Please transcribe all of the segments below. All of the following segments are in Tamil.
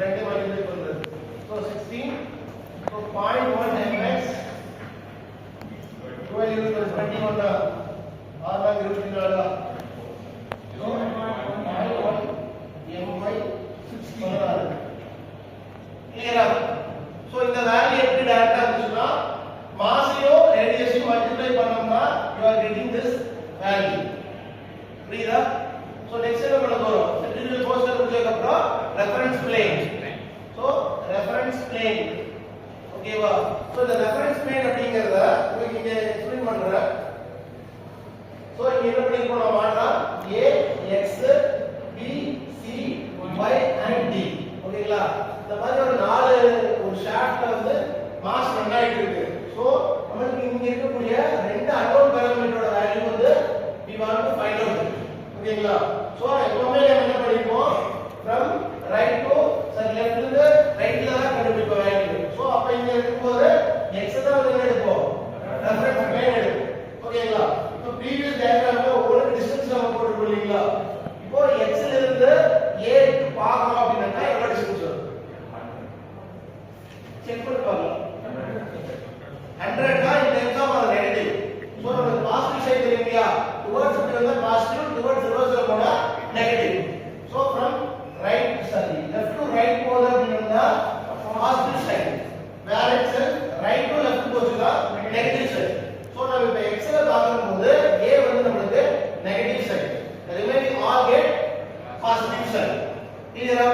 ரெண்டு மல்டிப்ளை பண்றது. So 16, so 0.1 mx 12 equals 21 ஆனா 24 so 0.1 my 16 கிளியரா? சோ இந்த வேல்யூ எப்படி டைரக்டா இருந்துச்சுன்னா மாஸையும் ரேடியஸையும் மல்டிப்ளை பண்ணோம்னா you are getting this value. புரியுதா? சோ நெக்ஸ்ட் என்ன பண்ண போறோம்? சென்ட்ரிபியூட்டல் ஃபோர்ஸ் முடிச்சதுக்கு அப்புறம் reference plane. So reference plane ஓகேவா? சோ இந்த ரெஃபரன்ஸ் பிளேன் அப்படிங்கறத உங்களுக்கு இங்க எக்ஸ்பிளைன் பண்றேன். சோ இங்க என்ன பண்ணிருக்கோம் நம்ம மாற்றா a x b c y and d ஓகேங்களா? இந்த மாதிரி ஒரு நாலு ஒரு ஷாஃப்ட்ல வந்து மாஸ் ரன் ஆயிட்டு இருக்கு. சோ நமக்கு இங்க இருக்கக்கூடிய ரெண்டு அன்னோன் பாராமீட்டரோட வேல்யூ வந்து we want to find out. ஓகேங்களா? சோ எப்பவுமே நம்ம என்ன பண்ணிப்போம் from right to left இருந்து ரைட்ல தான் கண்டுபிடிப்போம் வேல்யூ. சோ அப்ப இங்க இருக்கும்போது x தான் வந்து என்ன எடுப்போம்? ரெஃபரன்ஸ் பிளேன் எடுப்போம். ஓகேங்களா? சோ ப்ரீவியஸ் டயகிராம்ல ஒவ்வொரு டிஸ்டன்ஸ் நம்ம போட்டுருக்கோம் இல்லீங்களா? இப்போ x ல இருந்து a க்கு பார்க்கணும் அப்படினா எவ்வளவு டிஸ்டன்ஸ் வரும்? செக் பண்ணி பார்க்கலாம். 100 தான் in terms of negative. So நம்ம பாசிட்டிவ் சைடு தெரியுமா? டுவர்ட்ஸ் இப்படி வந்தா பாசிட்டிவ், டுவர்ட்ஸ் ரிவர்ஸ்ல போனா negative. So from right left to right போறது அப்படினா பாசிட்டிவ் சைடு. வேற x right to left போச்சுனா நெகட்டிவ் சைடு. So நம்ம இப்ப x ல பார்க்கும்போது a வந்து நமக்கு negative side. Remaining all get positive side. கிளியரா?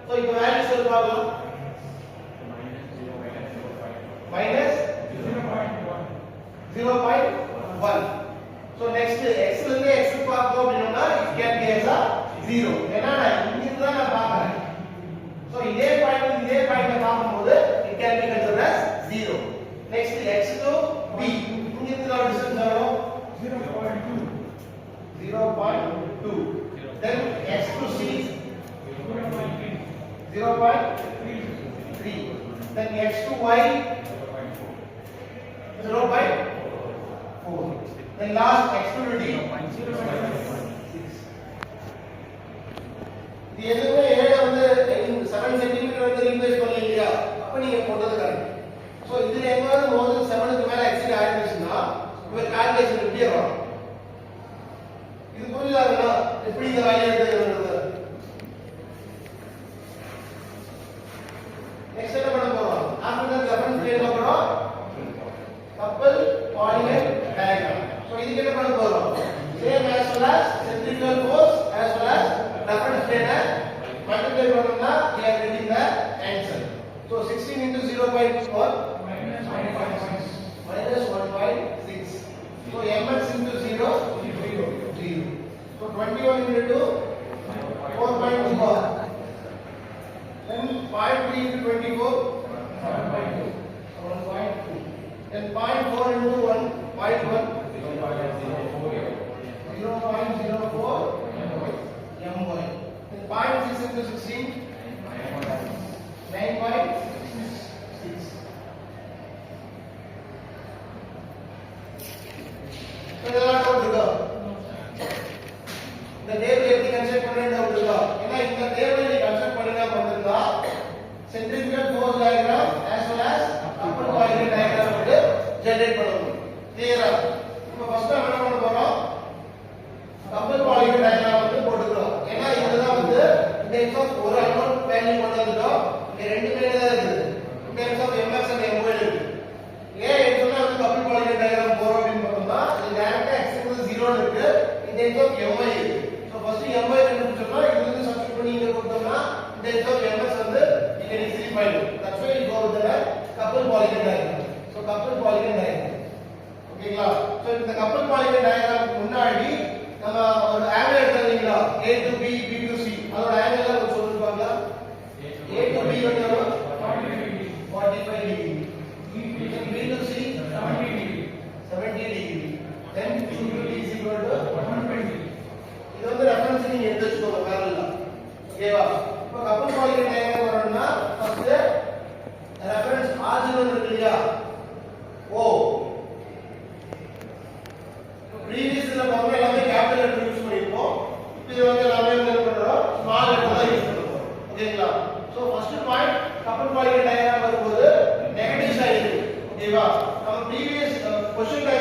So இப்போ வேல்யூஸ் பார்க்கலாம். minus 0.1. So next x ல இருந்து x பார்ப்போம் அப்படினா it can be as a 0. ஏன்னா இங்க இருந்து தான் நான் பார்க்கறேன். So இதே பாயிண்ட்ல பார்க்கும்போது it can be considered as 0. Next x to b இங்க இருந்து நான் டிஸ்டன்ஸ் வரும் 0.2. Then x to c 0.3. Then x to y 0.4. Then last x to d 0.6. இது எதுவுமே ஏட வந்து 7 cm வந்து ரீப்ளேஸ் பண்ணலையா? அப்ப நீங்க போட்டது கரெக்ட். சோ இதுல எங்காவது மோர் தென் 7 க்கு மேல எக்ஸீட் ஆயிருச்சுனா உங்க கால்குலேஷன் எப்படி வரும்? இது புரியுதாங்களா? எப்படி இந்த வேல்யூ எடுத்துக்கிறது? நெக்ஸ்ட் என்ன பண்ண போறோம்? ஆஃப்டர் தி ரெஃபரன்ஸ் பிளேன் போறோம் couple polygon diagram. So இதுக்கு என்ன பண்ண போறோம்? Same as well as centrifugal force as well as reference plane multiply பண்ணோம்னா we are getting the answer. So 16 into 0.4 minus 1.6. So mx into 0 0. So 21 into 4.4. Then 0.3 into 24 7.2. Then 0.4 into 1 0.1 0.04 my. Then 0.6 into 16 9.6. So இதெல்லாம் டவுட் இருக்கா? இந்த டேபிள் எப்படி கன்ஸ்ட்ரக்ட் பண்ணனும் டவுட் இருக்கா? ஏன்னா இந்த டேபிள் நீ கன்ஸ்ட்ரக்ட் பண்ணினா மட்டும்தா centrifugal force diagram as well as couple polygon diagram வந்து ஜெனரேட் பண்ண முடியும். கிளியரா? இப்போ ஃபர்ஸ்ட் என்ன பண்ண போறோம்? couple polygon diagram வந்து போட்டுறோம். ஏன்னா இதுதான் வந்து இந்த எக்ஸாம் ஒரு அன்னோன் வேல்யூ கொண்டு வந்துட்டோம். இந்த ரெண்டு வேல்யூ தான் இருக்குது. இந்த எக்ஸாம் mx and my இருக்கு. ஏன் எடுத்தோம்னா வந்து couple polygon diagram போறோம் அப்படின்னு பார்த்தோம்னா இது டைரக்டா x = 0 இருக்கு. இந்த எக்ஸாம் my இருக்கு. சோ ஃபர்ஸ்ட் my கண்டுபிடிச்சோம்னா இதுல இருந்து சப்ஸ்டிட் பண்ணி இங்க கொடுத்தோம்னா இந்த எக்ஸாம் mx வந்து இங்க ஈஸிலி ஃபைண்ட் ஆகும். That's why we go with the couple polygon diagram. So couple polygon diagram. ஓகேங்களா? சோ இந்த couple polygon diagram முன்னாடி நம்ம ஒரு ஆங்கிள் எடுத்துறீங்களா? A to B, B to C. அதோட ஆங்கிள் எல்லாம் சொல்லுவாங்க. A to B வந்து 45 degree. B to C 70 degree. Then C to D is equal to 120. இது வந்து ரெஃபரன்ஸ் நீங்க எடுத்து வச்சுக்கோங்க பேரலா. ஓகேவா? இப்போ couple polygon diagram வரணும்னா ஃபர்ஸ்ட் ரெஃபரன்ஸ் ஆர்ஜின் இருக்கு இல்லையா? O. ப்ரீவியஸ்ல நம்ம எல்லாமே கேபிட்டல் லெட்டர் யூஸ் பண்ணிருப்போம். இப்போ வந்து எல்லாமே என்ன பண்றோம்? ஸ்மால் லெட்டர் தான் யூஸ் பண்றோம். ஓகேங்களா? சோ சோ ஃபர்ஸ்ட் பாயிண்ட் கப்பல் பாலிகன் டயகிராம் வரும்போது நெகட்டிவ் சைடு ஓகேவா நம்ம ப்ரீவியஸ் क्वेश्चन